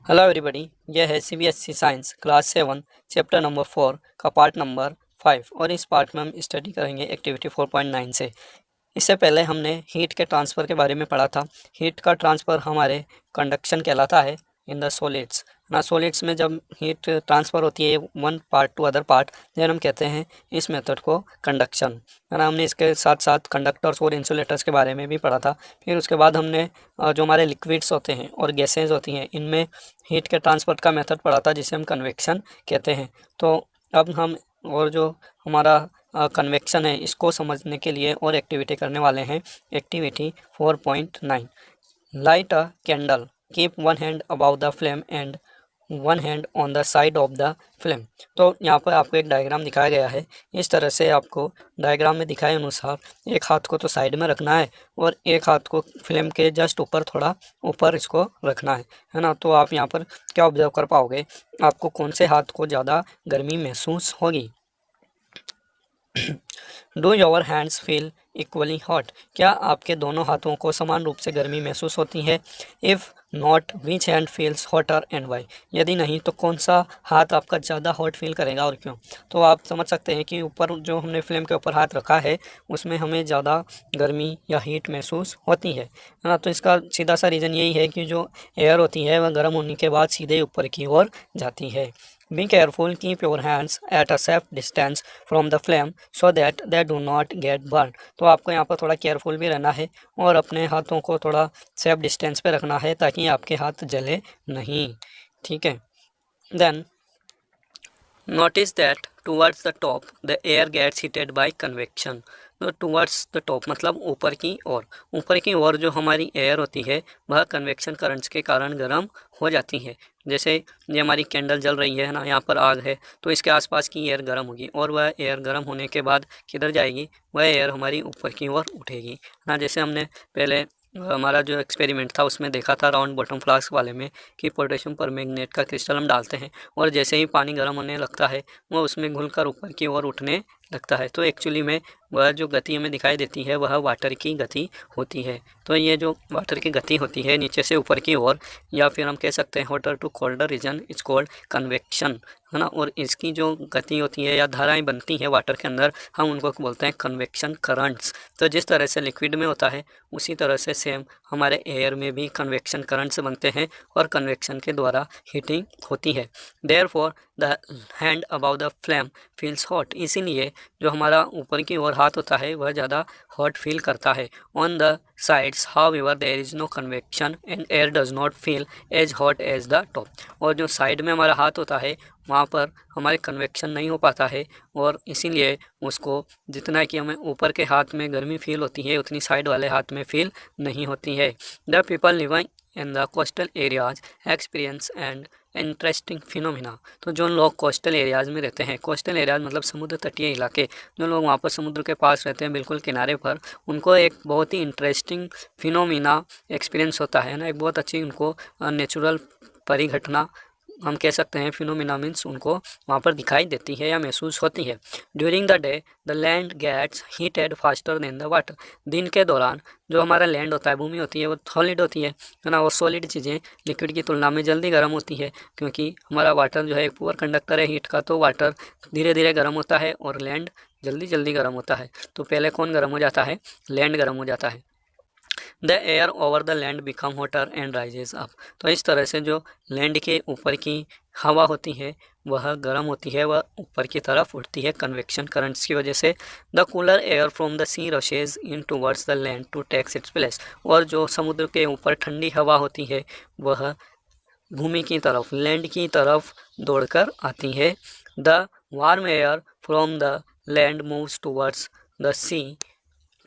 Hello everybody, यह है CBSE science class 7 chapter number 4 का पार्ट नंबर 5 और इस पार्ट में हम स्टडी करेंगे एक्टिविटी 4.9 से। इससे पहले हमने हीट के ट्रांसफ़र के बारे में पढ़ा था। हीट का ट्रांसफ़र हमारे कंडक्शन कहलाता है इन द सॉलिड्स ना। सॉलिड्स में जब हीट ट्रांसफ़र होती है one part to other part, then हम कहते हैं इस मेथड को कंडक्शन, है ना। हमने इसके साथ साथ कंडक्टर्स और इंसुलेटर्स के बारे में भी पढ़ा था। फिर उसके बाद हमने जो हमारे लिक्विड्स होते हैं और गैसेज होती हैं, इनमें हीट के ट्रांसफ़र का मेथड पढ़ा था जिसे हम कन्वेक्शन कहते हैं। तो अब हम और जो हमारा कन्वेक्शन है इसको समझने के लिए और एक्टिविटी करने वाले हैं। Activity 4.9, light a candle, keep one hand about the flame and one hand on the side of the flame. तो यहाँ पर आपको एक डायग्राम दिखाया गया है। इस तरह से आपको डायग्राम में दिखाए अनुसार एक हाथ को तो साइड में रखना है और एक हाथ को फ्लेम के जस्ट ऊपर, थोड़ा ऊपर इसको रखना है ना। तो आप यहाँ पर क्या ऑब्जर्व कर पाओगे, आपको कौन से हाथ को ज़्यादा गर्मी महसूस होगी। Do your hands feel equally hot, क्या आपके दोनों हाथों को समान रूप से गर्मी महसूस होती है। If not, which hand feels hotter and why, यदि नहीं तो कौन सा हाथ आपका ज़्यादा हॉट फील करेगा और क्यों। तो आप समझ सकते हैं कि ऊपर जो हमने फ्लेम के ऊपर हाथ रखा है उसमें हमें ज़्यादा गर्मी या हीट महसूस होती है ना। तो इसका सीधा सा रीज़न यही है कि जो एयर होती है वह गर्म होने के बाद सीधे ऊपर की ओर जाती है। Be careful, keep your hands at a safe distance from the flame so that they do not get burned। तो आपको यहाँ पर थोड़ा केयरफुल भी रहना है और अपने हाथों को थोड़ा सेफ डिस्टेंस पे रखना है ताकि आपके हाथ जले नहीं, ठीक है। Then notice that towards the top the air gets heated by convection. तो टूवर्ड्स द टॉप मतलब ऊपर की ओर, ऊपर की ओर जो हमारी एयर होती है वह कन्वेक्शन करंट्स के कारण गर्म हो जाती है। जैसे ये हमारी कैंडल जल रही है ना, यहाँ पर आग है तो इसके आसपास की एयर गर्म होगी और वह एयर गर्म होने के बाद किधर जाएगी, वह एयर हमारी ऊपर की ओर उठेगी ना। जैसे हमने पहले हमारा जो एक्सपेरिमेंट था उसमें देखा था राउंड बॉटम फ्लास्क वाले में कि पोटेशियम परमैंगनेट का क्रिस्टल हम डालते हैं और जैसे ही पानी गर्म होने लगता है वह उसमें घुलकर ऊपर की ओर उठने लगता है। तो एक्चुअली में वह जो गति हमें दिखाई देती है वह वाटर की गति होती है। तो ये जो वाटर की गति होती है नीचे से ऊपर की ओर, या फिर हम कह सकते हैं water to colder region is called convection, है ना। और इसकी जो गति होती है या धाराएं बनती हैं वाटर के अंदर, हम उनको बोलते हैं कन्वेक्शन करंट्स। तो जिस तरह से लिक्विड में होता है उसी तरह से सेम हमारे एयर में भी कन्वेक्शन करंट्स बनते हैं और कन्वेक्शन के द्वारा हीटिंग होती है। Therefore the hand about the flame feels hot, इसीलिए जो हमारा ऊपर की ओर हाथ होता है वह ज़्यादा हॉट फील करता है। On the sides however there is no convection and air does not feel as hot as the top. और जो साइड में हमारा हाथ होता है वहाँ पर हमारे कन्वेक्शन नहीं हो पाता है और इसीलिए उसको जितना कि हमें ऊपर के हाथ में गर्मी फील होती है उतनी साइड वाले हाथ में फील नहीं होती है। The people living in the coastal areas experience and interesting phenomena. तो जो लोग कोस्टल एरियाज़ में रहते हैं, कोस्टल एरियाज़ मतलब समुद्र तटीय इलाके, जो लोग वहाँ पर समुद्र के पास रहते हैं बिल्कुल किनारे पर, उनको एक बहुत ही इंटरेस्टिंग फिनोमिना एक्सपीरियंस होता है ना। एक बहुत अच्छी उनको नेचुरल परिघटना हम कह सकते हैं, फिनोमिना मीन्स उनको वहाँ पर दिखाई देती है या महसूस होती है। During the day the land gets heated faster than the water. दिन के दौरान जो हमारा लैंड होता है, भूमि होती है, वो सॉलिड होती है ना। वो सॉलिड चीज़ें लिक्विड की तुलना में जल्दी गर्म होती है क्योंकि हमारा वाटर जो है एक पुअर कंडक्टर है हीट का, तो वाटर धीरे धीरे गर्म होता है और लैंड जल्दी जल्दी गर्म होता है। तो पहले कौन गर्म हो जाता है, लैंड गर्म हो जाता है। The air over the land become voter and rises up. तो इस तरह से जो लैंड के ऊपर की हवा होती है वह गर्म होती है, वह ऊपर की तरफ उठती है कन्वेक्शन करंट्स की वजह से। The cooler air from the sea rushes in towards the land to takes its place. और जो समुद्र के ऊपर ठंडी हवा होती है वह भूमि की तरफ, लैंड की तरफ दौड़कर आती है। The warm air from the land moves towards the sea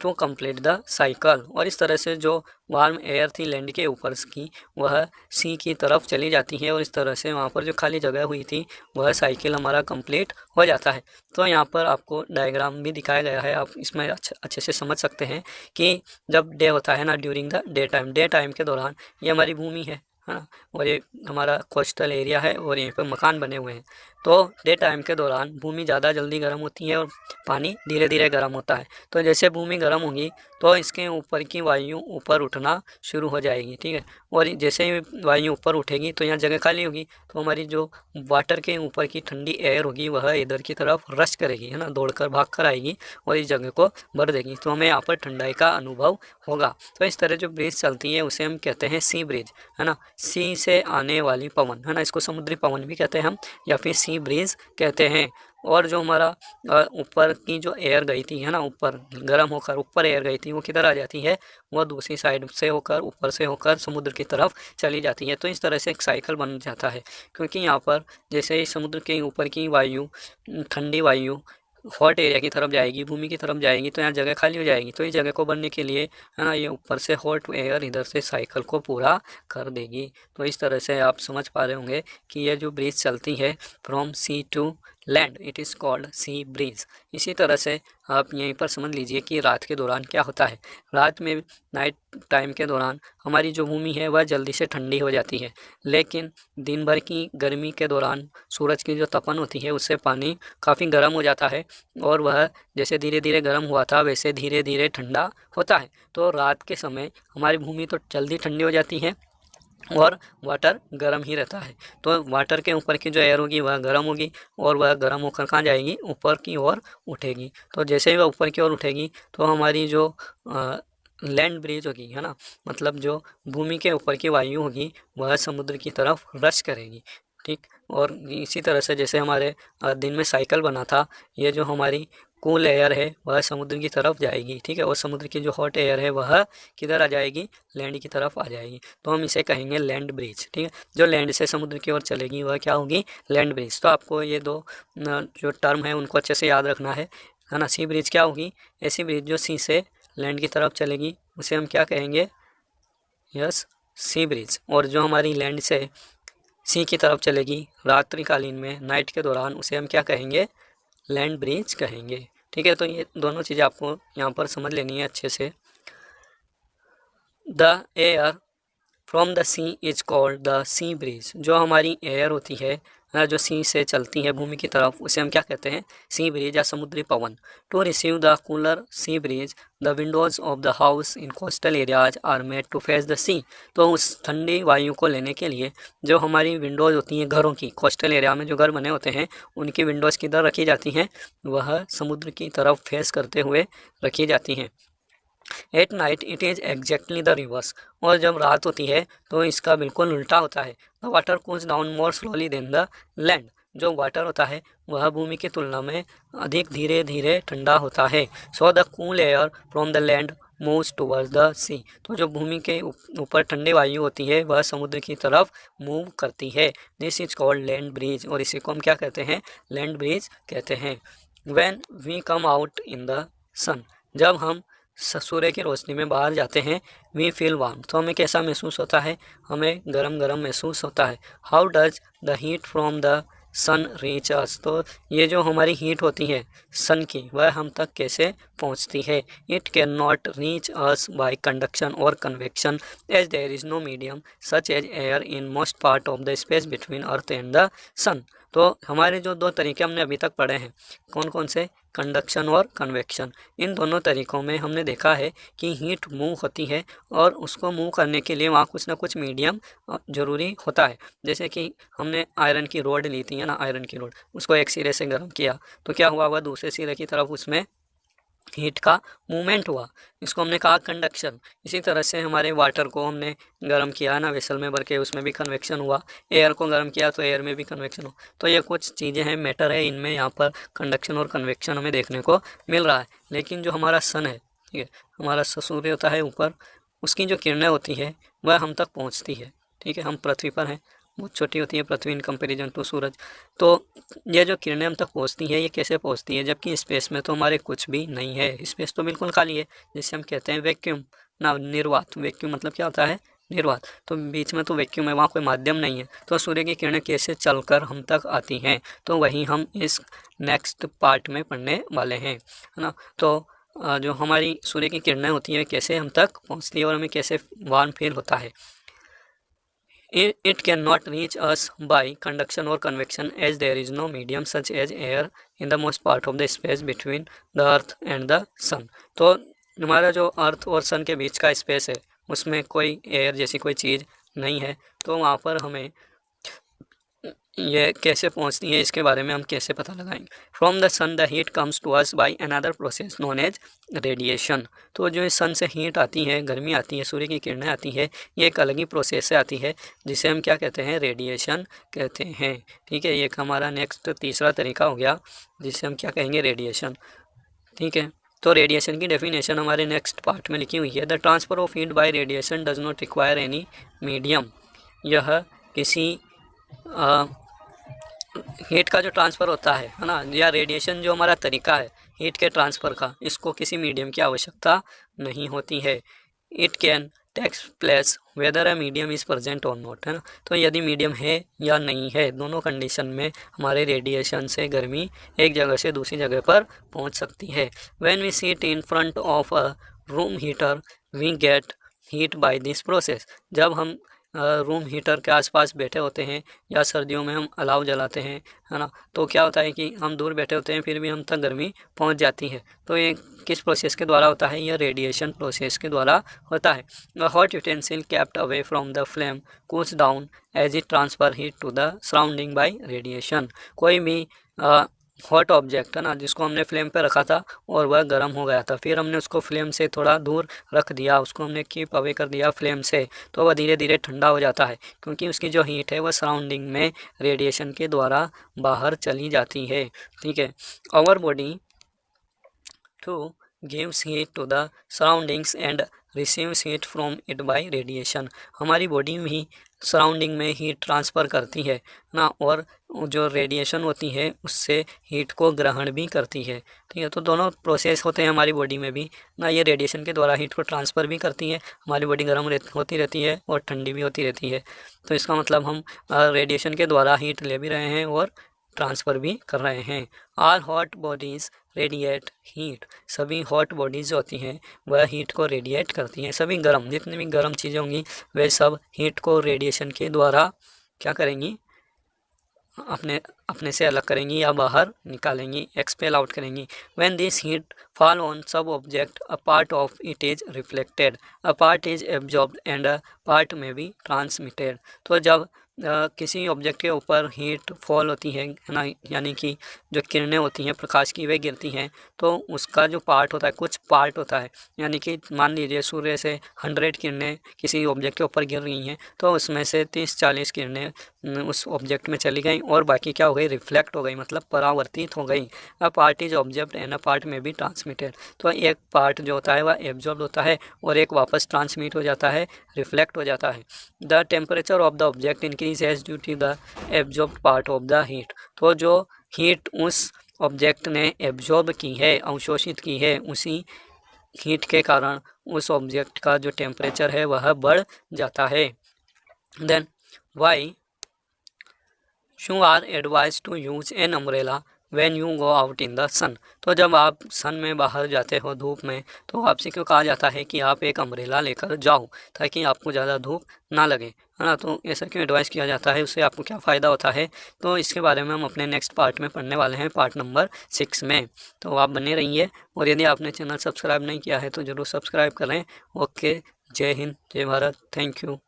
to complete the cycle. और इस तरह से जो वार्म एयर थी लैंड के ऊपर की वह सी की तरफ चली जाती है और इस तरह से वहाँ पर जो खाली जगह हुई थी वह साइकिल हमारा कंप्लीट हो जाता है। तो यहाँ पर आपको डायग्राम भी दिखाया गया है, आप इसमें अच्छे से समझ सकते हैं कि जब डे होता है ना, during the day time, day time के दौरान ये हमारी भूमि है है ना, और ये हमारा कोस्टल एरिया है और यहीं पर मकान बने हुए हैं। तो डे टाइम के दौरान भूमि ज़्यादा जल्दी गर्म होती है और पानी धीरे धीरे गर्म होता है। तो जैसे भूमि गर्म होगी तो इसके ऊपर की वायु ऊपर उठना शुरू हो जाएगी, ठीक है। और जैसे ही वायु ऊपर उठेगी तो यहाँ जगह खाली होगी, तो हमारी जो वाटर के ऊपर की ठंडी एयर होगी वह इधर की तरफ रश करेगी, है ना, दौड़कर भाग कर आएगी और इस जगह को भर देगी, तो हमें यहाँ पर ठंडाई का अनुभव होगा। तो इस तरह जो ब्रीज चलती है उसे हम कहते हैं सी ब्रीज, है ना, सी से आने वाली पवन, है ना, इसको समुद्री पवन भी कहते हैं हम, या फिर सी ब्रीज कहते हैं। और जो हमारा ऊपर की जो एयर गई थी, है ना, ऊपर गर्म होकर ऊपर एयर गई थी वो किधर आ जाती है, वह दूसरी साइड से होकर ऊपर से होकर समुद्र की तरफ चली जाती है। तो इस तरह से एक साइकिल बन जाता है, क्योंकि यहाँ पर जैसे ही समुद्र के ऊपर की वायु, ठंडी वायु हॉट एरिया की तरफ जाएगी, भूमि की तरफ जाएगी, तो यहाँ जगह खाली हो जाएगी। तो इस जगह को भरने के लिए, है ना, ये ऊपर से हॉट एयर इधर से साइकिल को पूरा कर देगी। तो इस तरह से आप समझ पा रहे होंगे कि ये जो ब्रिज चलती है from sea to land, it is called sea breeze. इसी तरह से आप यहीं पर समझ लीजिए कि रात के दौरान क्या होता है। रात में, नाइट टाइम के दौरान हमारी जो भूमि है वह जल्दी से ठंडी हो जाती है, लेकिन दिन भर की गर्मी के दौरान सूरज की जो तपन होती है उससे पानी काफ़ी गर्म हो जाता है, और वह जैसे धीरे धीरे गर्म हुआ था वैसे धीरे धीरे ठंडा होता है। तो रात के समय हमारी भूमि तो जल्दी ठंडी हो जाती है और वाटर गर्म ही रहता है। तो वाटर के ऊपर की जो एयर होगी वह गर्म होगी, और वह गर्म होकर कहाँ जाएगी, ऊपर की ओर उठेगी। तो जैसे ही वह ऊपर की ओर उठेगी तो हमारी जो लैंड ब्रिज होगी, है ना, मतलब जो भूमि के ऊपर की वायु होगी वह समुद्र की तरफ रश करेगी, ठीक। और इसी तरह से जैसे हमारे दिन में साइकिल बना था, ये जो हमारी कूल एयर है वह समुद्र की तरफ जाएगी, ठीक है, और समुद्र की जो हॉट एयर है वह किधर आ जाएगी, लैंड की तरफ आ जाएगी। तो हम इसे कहेंगे लैंड ब्रिज, ठीक है। जो लैंड से समुद्र की ओर चलेगी वह क्या होगी, लैंड ब्रिज। तो आपको ये दो जो टर्म है उनको अच्छे से याद रखना है ना। सी ब्रिज क्या होगी, ऐसी ब्रिज जो सी से लैंड की तरफ चलेगी उसे हम क्या कहेंगे, यस, सी ब्रिज। और जो हमारी लैंड से सी की तरफ चलेगी रात्रिकालीन में, नाइट के दौरान, उसे हम क्या कहेंगे, लैंड ब्रिज कहेंगे, ठीक है। तो ये दोनों चीज़ें आपको यहाँ पर समझ लेनी है अच्छे से। The air from the sea is called the sea breeze. जो हमारी एयर होती है जो सी से चलती है भूमि की तरफ उसे हम क्या कहते हैं, सी ब्रिज या समुद्री पवन। To receive the cooler sea breeze the windows of the house in coastal areas are made to face the sea. तो उस ठंडी वायु को लेने के लिए जो हमारी विंडोज होती हैं घरों की, कोस्टल एरिया में जो घर बने होते हैं उनकी विंडोज़ किधर रखी जाती हैं, वह समुद्र की तरफ फेस करते हुए रखी जाती हैं। At night it is exactly the reverse. और जब रात होती है तो इसका बिल्कुल उल्टा होता है। The water cools down more slowly than the land. जो वाटर होता है वह भूमि की तुलना में अधिक धीरे धीरे ठंडा होता है। So the cool air from the land moves towards the sea. तो जो भूमि के ऊपर ठंडी वायु होती है वह समुद्र की तरफ मूव करती है। This is called land bridge, और इसी को हम क्या कहते हैं, लैंड ब्रिज कहते हैं। When we come out in the sun, जब हम सूर्य की रोशनी में बाहर जाते हैं, वी फील वार्म, तो हमें कैसा महसूस होता है, हमें गरम गरम महसूस होता है। How does the heat from the sun reach us. तो ये जो हमारी हीट होती है सन की वह हम तक कैसे पहुंचती है। It can not reach us by conduction और convection as there is no medium such as air in most part of the space between earth and the sun. तो हमारे जो दो तरीके हमने अभी तक पढ़े हैं, कौन कौन से, कंडक्शन और कन्वेक्शन, इन दोनों तरीक़ों में हमने देखा है कि हीट मूव होती है और उसको मूव करने के लिए वहाँ कुछ ना कुछ मीडियम ज़रूरी होता है। जैसे कि हमने आयरन की रोड ली थी, है ना, आयरन की रोड, उसको एक सिरे से गर्म किया तो क्या हुआ, वह दूसरे सिरे की तरफ उसमें हीट का मूवमेंट हुआ, इसको हमने कहा कंडक्शन। इसी तरह से हमारे वाटर को हमने गर्म किया ना वेसल में भर के, उसमें भी कन्वेक्शन हुआ। एयर को गर्म किया तो एयर में भी कन्वेक्शन हुआ। तो ये कुछ चीज़ें हैं, मैटर है, इनमें यहाँ पर कंडक्शन और कन्वेक्शन हमें देखने को मिल रहा है। लेकिन जो हमारा सन है, ठीक है, हमारा सूर्य होता है ऊपर, उसकी जो किरणें होती है वह हम तक पहुँचती है, ठीक है। हम पृथ्वी पर हैं, बहुत छोटी होती है पृथ्वी इन कंपेरिजन टू सूरज। तो ये जो किरणें हम तक पहुंचती हैं ये कैसे पहुंचती है, जबकि स्पेस में तो हमारे कुछ भी नहीं है, स्पेस तो बिल्कुल खाली है, जिसे हम कहते हैं वैक्यूम ना, निर्वात। वैक्यूम मतलब क्या होता है, निर्वात। तो बीच में तो वैक्यूम है, वहाँ कोई माध्यम नहीं है। तो सूर्य की किरणें कैसे चलकर हम तक आती हैं, तो वही हम इस नेक्स्ट पार्ट में पढ़ने वाले हैं, है ना। तो जो हमारी सूर्य की किरणें होती हैं कैसे हम तक पहुँचती है और हमें कैसे वार्म फील होता है। It cannot reach us by conduction or convection as there is no medium such as air in the most part of the space between the earth and the sun। तो हमारा जो अर्थ और सन के बीच का space है उसमें कोई एयर जैसी कोई चीज़ नहीं है, तो वहाँ पर हमें ये कैसे पहुंचती है इसके बारे में हम कैसे पता लगाएंगे। From the sun the heat comes to us by another process known as radiation. तो जो सन से हीट आती है, गर्मी आती है, सूर्य की किरणें आती है, ये एक अलग ही प्रोसेस से आती है जिसे हम क्या कहते हैं, रेडिएशन कहते हैं। ठीक है, ये एक हमारा नेक्स्ट तीसरा तरीका हो गया जिसे हम क्या कहेंगे, रेडिएशन। ठीक है, तो रेडिएशन की डेफिनेशन हमारे नेक्स्ट पार्ट में लिखी हुई है। The transfer of heat bye radiation does not require any medium. यह किसी हीट का जो ट्रांसफ़र होता है ना, या रेडिएशन जो हमारा तरीका है हीट के ट्रांसफ़र का, इसको किसी मीडियम की आवश्यकता नहीं होती है। It can takes place whether a medium is present और नॉट, है ना। तो यदि मीडियम है या नहीं है, दोनों कंडीशन में हमारे रेडिएशन से गर्मी एक जगह से दूसरी जगह पर पहुंच सकती है। When we seat in front of a room heater we get heat by this process. जब हम रूम हीटर के आसपास बैठे होते हैं या सर्दियों में हम अलाव जलाते हैं, है ना, तो क्या होता है कि हम दूर बैठे होते हैं फिर भी हम तक गर्मी पहुंच जाती है। तो ये किस प्रोसेस के द्वारा होता है, यह रेडिएशन प्रोसेस के द्वारा होता है। Hot utensil kept away from the flame cools down as it transfer heat to the surrounding by radiation. कोई भी हॉट ऑब्जेक्ट है ना, जिसको हमने फ्लेम पे रखा था और वह गर्म हो गया था, फिर हमने उसको फ्लेम से थोड़ा दूर रख दिया, उसको हमने कीप अवे कर दिया फ्लेम से, तो वह धीरे धीरे ठंडा हो जाता है क्योंकि उसकी जो हीट है वह सराउंडिंग में रेडिएशन के द्वारा बाहर चली जाती है। ठीक है, our body too gives heat to the surroundings and receives heat from it by radiation. हमारी बॉडी भी सराउंडिंग में हीट ट्रांसफ़र करती है ना, और जो रेडिएशन होती है उससे हीट को ग्रहण भी करती है। ठीक है, तो दोनों प्रोसेस होते हैं हमारी बॉडी में भी ना, ये रेडिएशन के द्वारा हीट को ट्रांसफ़र भी करती है, हमारी बॉडी गर्म होती रहती है और ठंडी भी होती रहती है। तो इसका मतलब हम रेडिएशन के द्वारा हीट ले भी रहे हैं और ट्रांसफ़र भी कर रहे हैं। All hot bodies radiate heat. सभी हॉट बॉडीज़ होती हैं वह हीट को रेडिएट करती हैं। सभी गर्म, जितनी भी गर्म चीज़ें होंगी वे सब हीट को रेडिएशन के द्वारा क्या करेंगी, अपने से अलग करेंगी या बाहर निकालेंगी, एक्सपेल आउट करेंगी। When this heat fall on sub object a part of it is reflected, a part is absorbed and a part may be transmitted. तो जब किसी ऑब्जेक्ट के ऊपर हीट फॉल होती है ना, यानी कि जो किरणें होती हैं प्रकाश की वे गिरती हैं, तो उसका जो पार्ट होता है, कुछ पार्ट होता है, यानी कि मान लीजिए सूर्य से 100 किरणें किसी ऑब्जेक्ट के ऊपर गिर रही हैं, तो उसमें से 30-40 किरणें उस ऑब्जेक्ट में चली गई और बाकी क्या हो गई, रिफ्लेक्ट हो गई, मतलब परावर्तित हो गई। अ part is observed and a part may be transmitted. तो एक पार्ट जो होता है वह एब्जॉर्ब होता है और एक वापस ट्रांसमिट हो जाता है, रिफ्लेक्ट हो जाता है। The temperature of the object increase as due to the absorb part of the heat. तो जो हीट उस ऑब्जेक्ट ने एब्जॉर्ब की है, अवशोषित की है, उसी हीट के कारण उस ऑब्जेक्ट का जो टेम्परेचर है वह बढ़ जाता है। Then why you are advise to use an umbrella when you go out in the sun. तो जब आप सन में बाहर जाते हो धूप में, तो आपसे क्यों कहा जाता है कि आप एक अम्ब्रेला लेकर जाओ ताकि आपको ज़्यादा धूप ना लगे, है ना। तो ऐसा क्यों एडवाइस किया जाता है, उससे आपको क्या फ़ायदा होता है, तो इसके बारे में हम अपने नेक्स्ट पार्ट में पढ़ने वाले हैं, पार्ट नंबर 6 में। तो आप बने रहिए और यदि आपने चैनल सब्सक्राइब नहीं किया है तो ज़रूर सब्सक्राइब करें। ओके, जय हिंद, जय भारत, थैंक यू।